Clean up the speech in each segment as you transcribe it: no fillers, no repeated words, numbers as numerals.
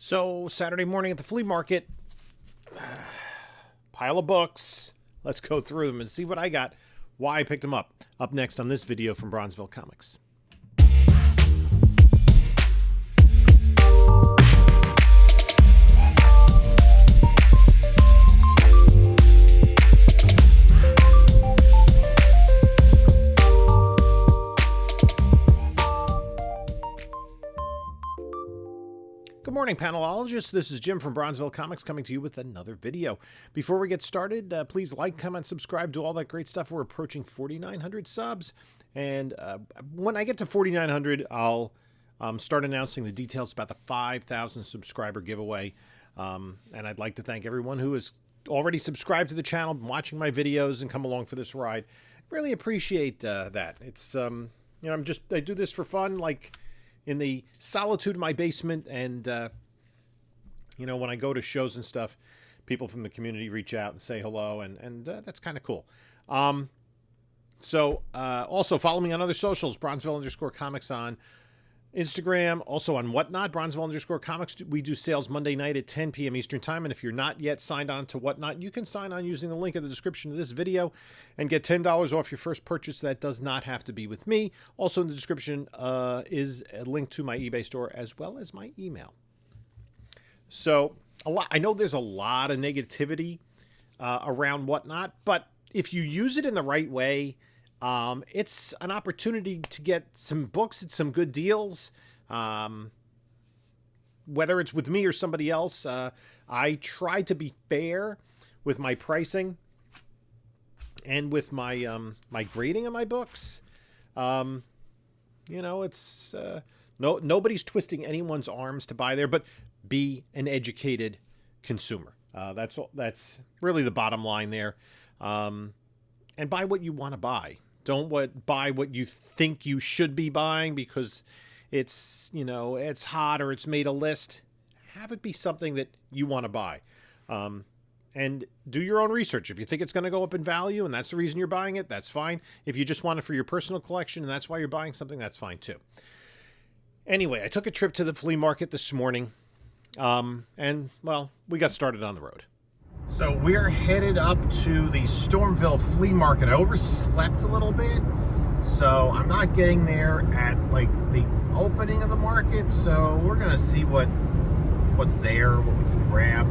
So, Saturday morning at the flea market, pile of books. Let's go through them and see what I got, why I picked them up. Up next on this video from Bronzeville Comics. Good morning, panelologists. This is Jim from Bronzeville Comics coming to you with another video. Before we get started, please like, comment, subscribe, do all that great stuff. We're approaching 4,900 subs. And when I get to 4,900, I'll start announcing the details about the 5,000 subscriber giveaway. And I'd like to thank everyone who has already subscribed to the channel, been watching my videos, and come along for this ride. Really appreciate that. It's, I do this for fun, like in the solitude of my basement, and when I go to shows and stuff, people from the community reach out and say hello, and that's kind of cool. Also follow me on other socials, Bronzeville_Comics on Instagram, also on Whatnot, Bronzeville_Comics. We do sales Monday night at 10 p.m. Eastern Time, and if you're not yet signed on to Whatnot, you can sign on using the link in the description of this video and get $10 off your first purchase. That does not have to be with me. Also in the description is a link to my eBay store as well as my email. So I know there's a lot of negativity around Whatnot, but if you use it in the right way, it's an opportunity to get some books at some good deals. Whether it's with me or somebody else, I try to be fair with my pricing and with my my grading of my books. It's nobody's twisting anyone's arms to buy there, but be an educated consumer. That's really the bottom line there. And buy what you want to buy. Don't buy what you think you should be buying because it's hot or it's made a list. Have it be something that you want to buy. And do your own research. If you think it's going to go up in value and that's the reason you're buying it, that's fine. If you just want it for your personal collection and that's why you're buying something, that's fine too. Anyway, I took a trip to the flea market this morning. We got started on the road. So we're headed up to the Stormville Flea Market. I overslept a little bit, so I'm not getting there at like the opening of the market. So we're gonna see what's there, what we can grab.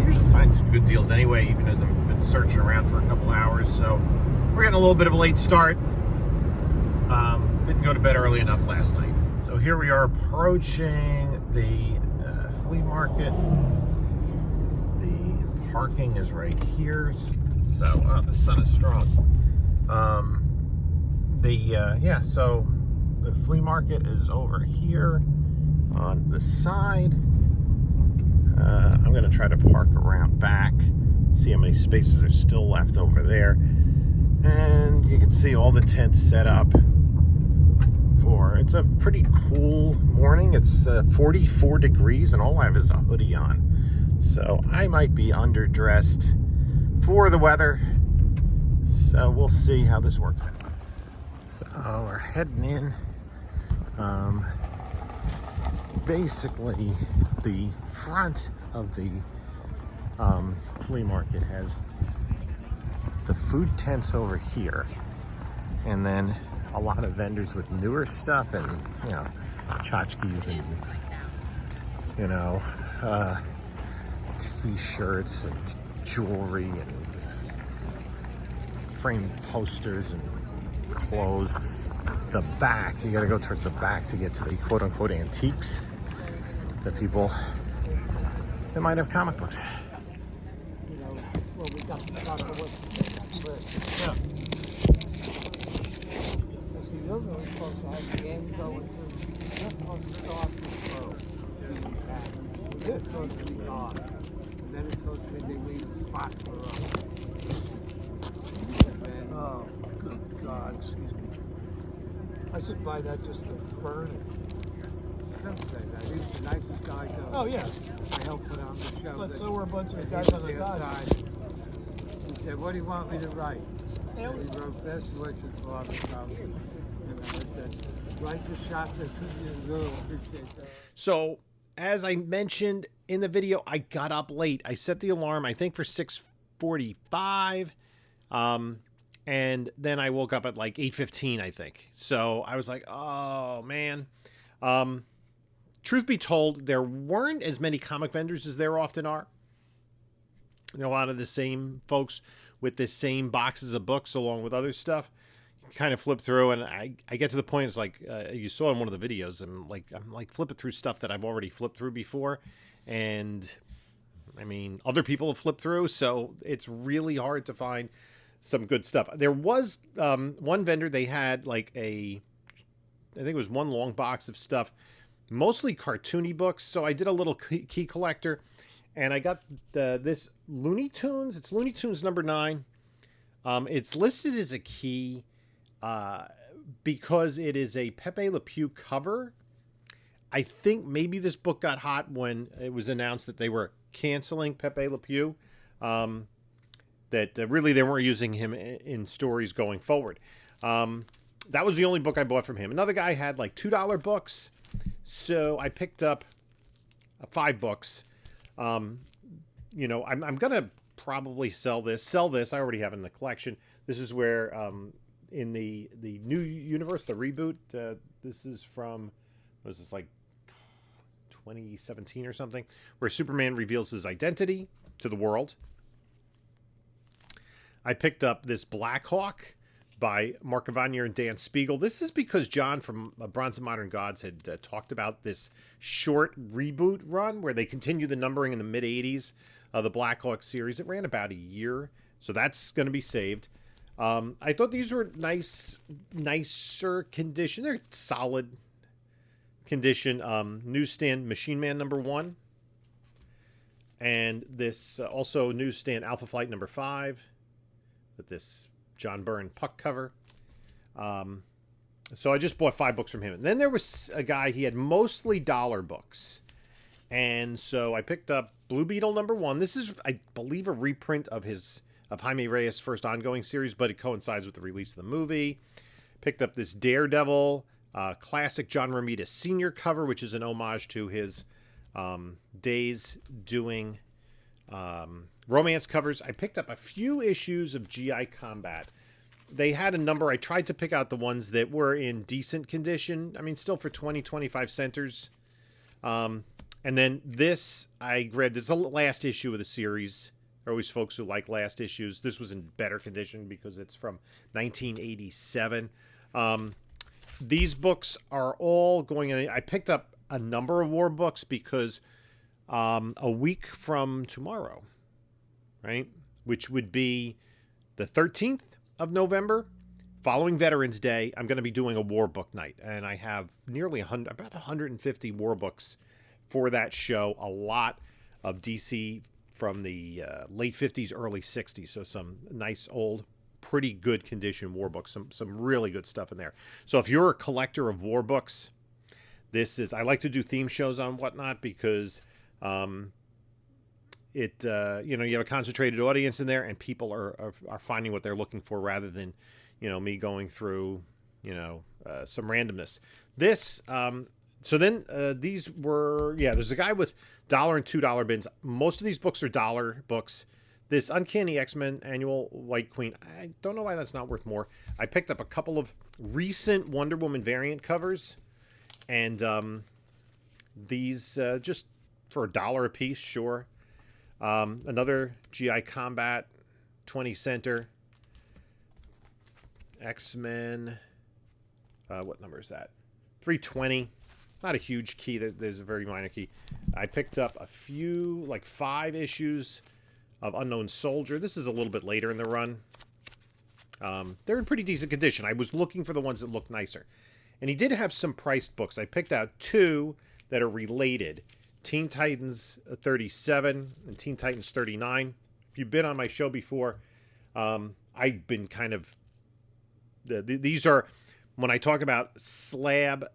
Usually find some good deals anyway, even as I've been searching around for a couple hours. So we're getting a little bit of a late start. Didn't go to bed early enough last night. So here we are approaching the flea market. Parking is right here, so the sun is strong. So the flea market is over here on the side. I'm going to try to park around back, see how many spaces are still left over there, and you can see all the tents set up for. It's a pretty cool morning. It's 44 degrees, and all I have is a hoodie on. So I might be underdressed for the weather. So we'll see how this works out. So we're heading in. Basically, the front of the flea market has the food tents over here. And then a lot of vendors with newer stuff and, tchotchkes and, t-shirts and jewelry and framed posters and clothes. The back, you gotta go towards the back to get to the quote-unquote antiques. The people that might have comic books. We got the So you're really supposed to have the end going to just supposed to start this road. This is supposed to be gone. And then it's supposed to be they leave a spot for us. Oh, good God, excuse me. I should buy that just to burn it. Don't say that. He's the nicest guy does. Oh, yeah. I helped put on the show. But so were a bunch of guys on the side. He said, what do you want me to write? And he wrote best wishes for all the problems. And I said, write the shot that you really appreciate that. So as I mentioned in the video, I got up late. I set the alarm, I think, for 6:45. And then I woke up at like 8:15, I think. So I was like, oh, man. Truth be told, there weren't as many comic vendors as there often are. There are a lot of the same folks with the same boxes of books along with other stuff. You kind of flip through, and I get to the point, it's like you saw in one of the videos, I'm like flipping through stuff that I've already flipped through before. And, I mean, other people have flipped through, so it's really hard to find some good stuff. There was one vendor, they had like I think it was one long box of stuff, mostly cartoony books. So I did a little key collector, and I got this Looney Tunes. It's Looney Tunes number 9. It's listed as a key because it is a Pepe Le Pew cover. I think maybe this book got hot when it was announced that they were canceling Pepe Le Pew. That really they weren't using him in stories going forward. That was the only book I bought from him. Another guy had like $2 books, so I picked up 5 books. You know, I'm gonna probably sell this. I already have it in the collection. This is where in the new universe, the reboot. This is from, what was this, like 2017 or something, where Superman reveals his identity to the world. I picked up this Black Hawk by Mark Cavanier and Dan Spiegel. This is because John from Bronze and Modern Gods had talked about this short reboot run where they continue the numbering in the mid-'80s of the Black Hawk series. It ran about a year, so that's going to be saved. I thought these were nicer condition. They're solid condition. Newsstand Machine Man number 1. And this also newsstand Alpha Flight number 5. With this John Byrne Puck cover. So I just bought 5 books from him. And then there was a guy, he had mostly dollar books. And so I picked up Blue Beetle number 1. This is, I believe, a reprint of Jaime Reyes' first ongoing series, but it coincides with the release of the movie. Picked up this Daredevil, classic John Romita Sr. cover, which is an homage to his days doing romance covers. I picked up a few issues of GI Combat. They had a number. I tried to pick out the ones that were in decent condition. I mean, still for 20-25 centers. And then this I grabbed. It's the last issue of the series. There are always folks who like last issues. This was in better condition because it's from 1987. These books are all going in. I picked up a number of war books because a week from tomorrow, right, which would be the 13th of November, following Veterans Day, I'm going to be doing a war book night, and I have nearly about 150 war books for that show. A lot of DC from the late 50s, early 60s, so some nice old, pretty good condition war books, some really good stuff in there. So if you're a collector of war books, this is, I like to do theme shows on whatnot because you have a concentrated audience in there, and people are finding what they're looking for rather than, me going through, some randomness. This, so then these were, there's a guy with $1 and $2 bins. Most of these books are dollar books. This Uncanny X-Men Annual White Queen, I don't know why that's not worth more. I picked up a couple of recent Wonder Woman variant covers, and these just for $1 a piece, sure. Another GI Combat 20 center. X-Men. What number is that? 320. Not a huge key. There's a very minor key. I picked up a few, like 5 issues of Unknown Soldier. This is a little bit later in the run. They're in pretty decent condition. I was looking for the ones that look nicer. And he did have some priced books. I picked out 2 that are related. Teen Titans 37 and Teen Titans 39. If you've been on my show before, I've been kind of... These are... When I talk about slab,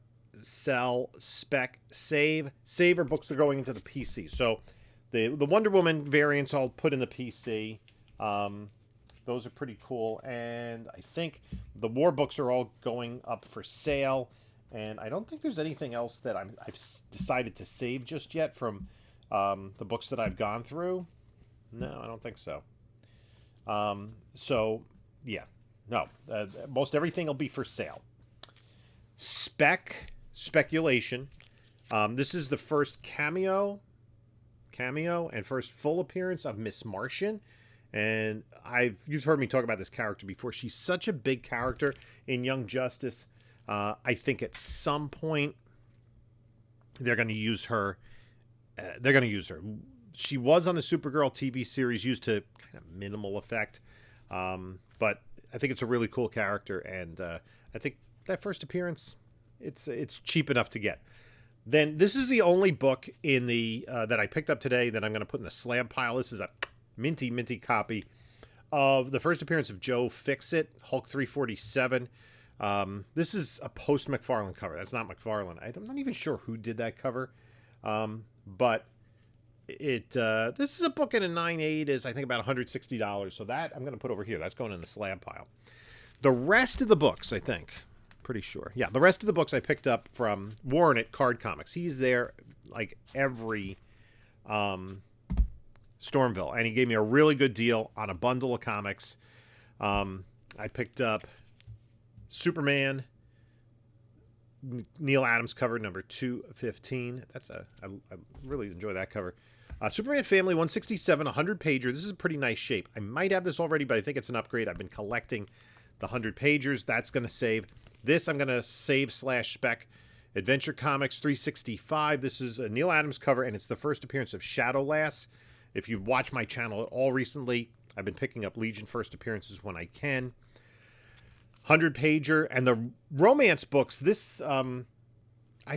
sell, spec, save are books that are going into the PC. So the Wonder Woman variants I'll put in the PC. Those are pretty cool. And I think the war books are all going up for sale. And I don't think there's anything else that I've decided to save just yet from the books that I've gone through. No, I don't think so. So, yeah. No, most everything will be for sale. Speculation. This is the first cameo and first full appearance of Miss Martian. And you've heard me talk about this character before. She's such a big character in Young Justice. I think at some point they're going to use her. She was on the Supergirl TV series, used to kind of minimal effect. But I think it's a really cool character, and I think that first appearance, it's cheap enough to get. Then this is the only book in the that I picked up today that I'm going to put in the slab pile. This is a minty copy of the first appearance of Joe Fixit, Hulk 347. This is a post-McFarlane cover. That's not McFarlane. I'm not even sure who did that cover, but this is a book in a 9.8 is I think about $160. So that I'm going to put over here. That's going in the slab pile. The rest of the books, I think, pretty sure. Yeah, the rest of the books I picked up from Warren at Card Comics. He's there like every Stormville, and he gave me a really good deal on a bundle of comics. I picked up Superman, Neil Adams cover number 215. I really enjoy that cover. Superman Family 167, 100-pager. This is a pretty nice shape. I might have this already, but I think it's an upgrade. I've been collecting the 100-pagers. That's going to save. This I'm going to save / spec. Adventure Comics 365. This is a Neil Adams cover, and it's the first appearance of Shadowlass. If you've watched my channel at all recently, I've been picking up Legion first appearances when I can. 100-pager. And the romance books, this, I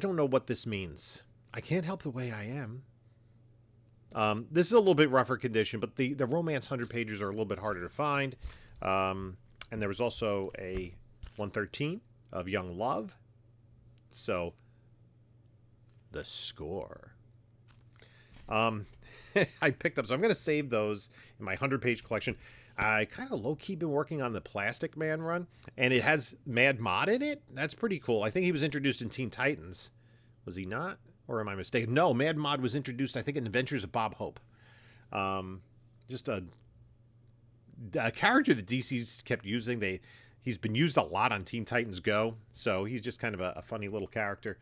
don't know what this means. I can't help the way I am. This is a little bit rougher condition, but the romance 100-pagers are a little bit harder to find. And there was also a 113 of Young Love. So, the score. I picked up, so I'm going to save those in my 100-page collection. I kind of low-key been working on the Plastic Man run, and it has Mad Mod in it. That's pretty cool. I think he was introduced in Teen Titans. Was he not? Or am I mistaken? No, Mad Mod was introduced, I think, in Adventures of Bob Hope. Just a character that DC's kept using. He's been used a lot on Teen Titans Go, so he's just kind of a funny little character.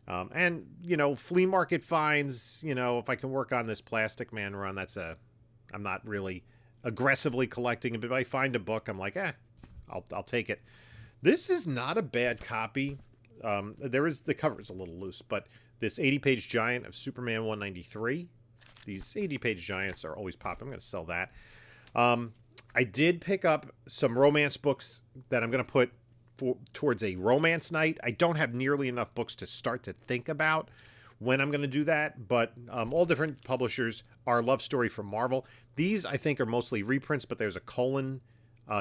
And, you know, flea market finds, you know, if I can work on this Plastic Man run, I'm not really aggressively collecting it, but if I find a book, I'm like, I'll take it. This is not a bad copy. The cover is a little loose, but this 80-page giant of Superman 193. These 80-page giants are always popular. I'm going to sell that. I did pick up some romance books that I'm going to put towards a romance night. I don't have nearly enough books to start to think about when I'm going to do that, but all different publishers. Our Love Story from Marvel. These, I think, are mostly reprints, but there's a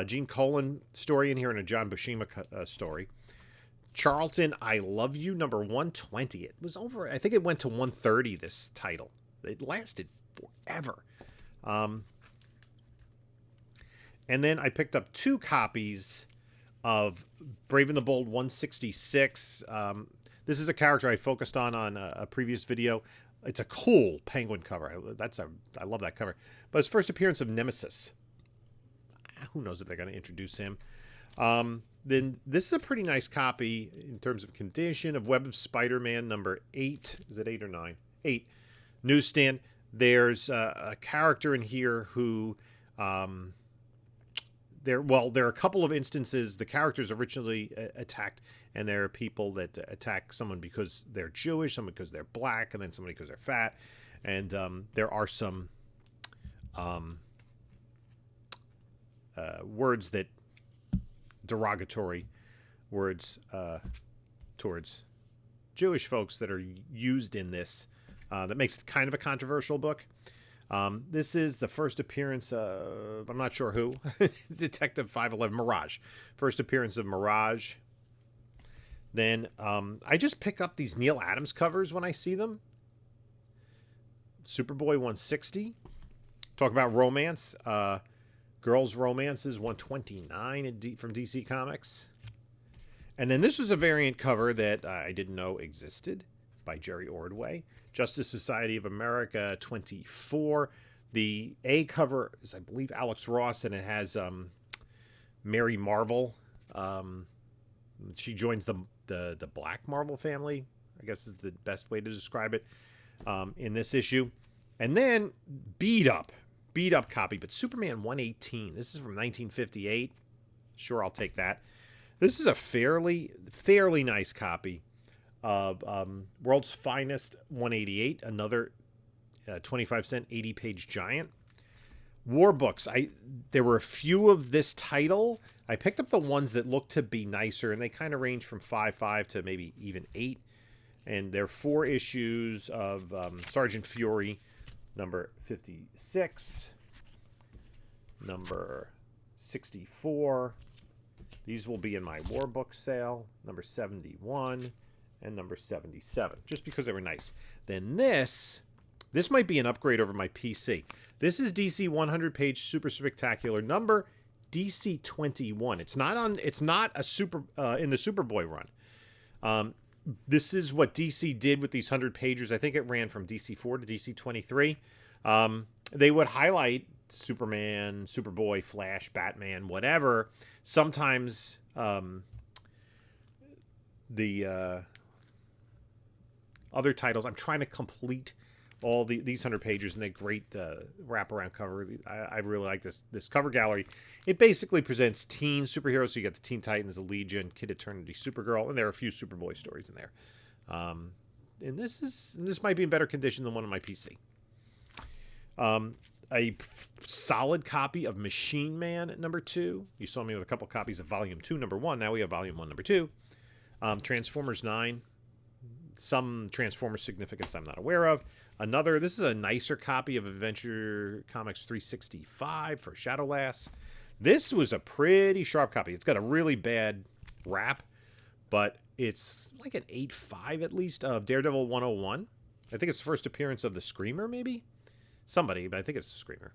Gene Colan story in here and a John Buscema story. Charlton, I Love You, number 120. It was over, I think it went to 130, this title. It lasted forever. And then I picked up 2 copies of Brave and the Bold 166. This is a character I focused on a previous video. It's a cool penguin cover. I love that cover. But his first appearance of Nemesis. Who knows if they're going to introduce him. Then this is a pretty nice copy in terms of condition of Web of Spider-Man number 8. Is it 8 or 9? 8. Newsstand. There's a character in here who... There are a couple of instances the characters originally attacked, and there are people that attack someone because they're Jewish, someone because they're black, and then somebody because they're fat. And there are some words that derogatory words towards Jewish folks that are used in this that makes it kind of a controversial book. This is the first appearance of, I'm not sure who, Detective 511, Mirage. First appearance of Mirage. Then I just pick up these Neil Adams covers when I see them. Superboy 160. Talk about romance. Girls' Romances 129 from DC Comics. And then this was a variant cover that I didn't know existed by Jerry Ordway. Justice Society of America 24. The A cover is, I believe, Alex Ross, and it has Mary Marvel. She joins the Black Marvel family, I guess is the best way to describe it, in this issue. And then beat up copy, but Superman 118. This is from 1958. Sure, I'll take that. This is a fairly nice copy of World's Finest 188, another 25-cent 80-page giant. War books. There were a few of this title. I picked up the ones that looked to be nicer, and they kind of range from 5.5 to maybe even 8. And they're 4 issues of Sergeant Fury, number 56, number 64. These will be in my war book sale, number 71 and number 77, just because they were nice. Then this might be an upgrade over my PC. This is DC 100-page super spectacular number DC 21. It's not a super in the Superboy run. This is what DC did with these 100 pagers. I think it ran from DC 4 to DC 23. They would highlight Superman, Superboy, Flash, Batman, whatever. Sometimes the other titles. I'm trying to complete all these 100 pages, and they're great wraparound cover. I really like this cover gallery. It basically presents teen superheroes. So you got the Teen Titans, the Legion, Kid Eternity, Supergirl, and there are a few Superboy stories in there. And this might be in better condition than one on my PC. A solid copy of Machine Man number 2. You saw me with a couple copies of Volume 2 number 1. Now we have Volume 1 number 2. Transformers 9. Some Transformers significance I'm not aware of. This is a nicer copy of Adventure Comics 365 for Shadowlass. This was a pretty sharp copy. It's got a really bad wrap, but it's like an 8.5 at least of Daredevil 101. I think it's the first appearance of the Screamer, maybe? Somebody, but I think it's the Screamer.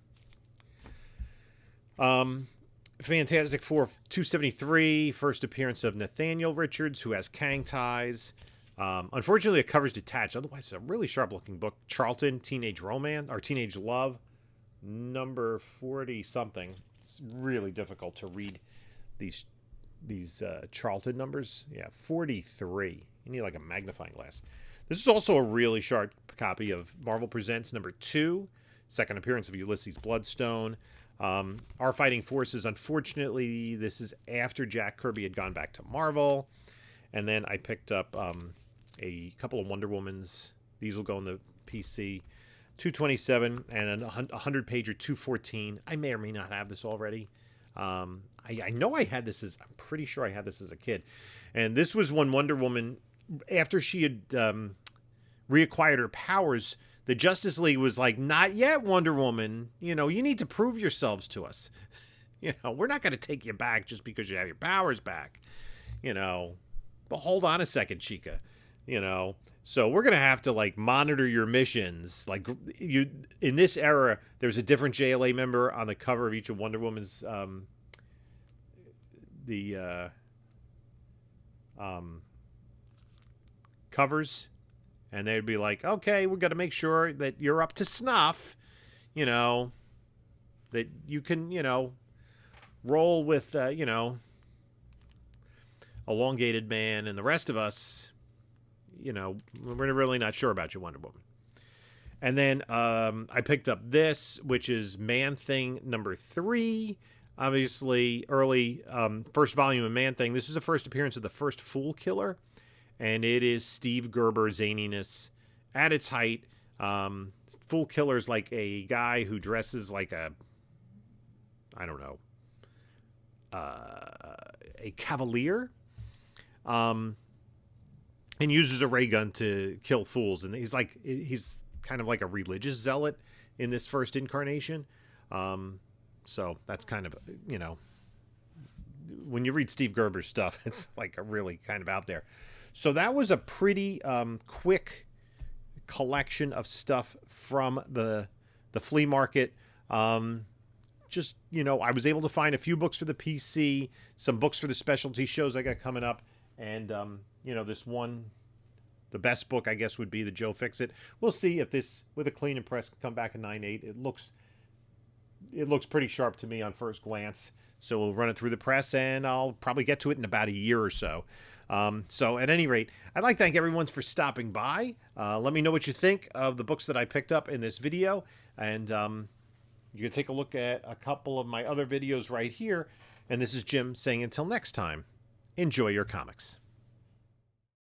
Fantastic Four 273, first appearance of Nathaniel Richards, who has Kang ties. Unfortunately, the cover's detached. Otherwise, it's a really sharp-looking book. Charlton, Teenage Romance, or Teenage Love, number 40-something. It's really difficult to read these Charlton numbers. Yeah, 43. You need like a magnifying glass. This is also a really sharp copy of Marvel Presents number 2, second appearance of Ulysses Bloodstone. Our Fighting Forces, unfortunately, this is after Jack Kirby had gone back to Marvel. And then I picked up a couple of Wonder Womans. These will go in the PC. 227 and a 100-pager 214. I may or may not have this already. I know I had this I'm pretty sure I had this as a kid. And this was when Wonder Woman, after she had reacquired her powers, the Justice League was like, not yet, Wonder Woman. You need to prove yourselves to us. We're not going to take you back just because you have your powers back. But hold on a second, Chica. So we're going to have to monitor your missions. In this era, there's a different JLA member on the cover of each of Wonder Woman's covers, and they'd be like, okay, we're going to make sure that you're up to snuff, that you can, roll with, Elongated Man and the rest of us, we're really not sure about you, Wonder Woman. And then I picked up this, which is Man-Thing number 3. Obviously, early first volume of Man-Thing. This is the first appearance of the first Fool Killer, and it is Steve Gerber zaniness at its height. Fool Killer is like a guy who dresses like a cavalier, and uses a ray gun to kill fools. And he's kind of like a religious zealot in this first incarnation. So that's kind of, when you read Steve Gerber's stuff, it's like a really kind of out there. So that was a pretty quick collection of stuff from the flea market. I was able to find a few books for the PC, some books for the specialty shows I got coming up, And, you know, this one, the best book, I guess, would be the Joe Fixit. We'll see if this, with a clean and press, can come back in 9.8. It looks pretty sharp to me on first glance. So we'll run it through the press, and I'll probably get to it in about a year or so. So at any rate, I'd like to thank everyone for stopping by. Let me know what you think of the books that I picked up in this video. And you can take a look at a couple of my other videos right here. And this is Jim saying until next time, enjoy your comics.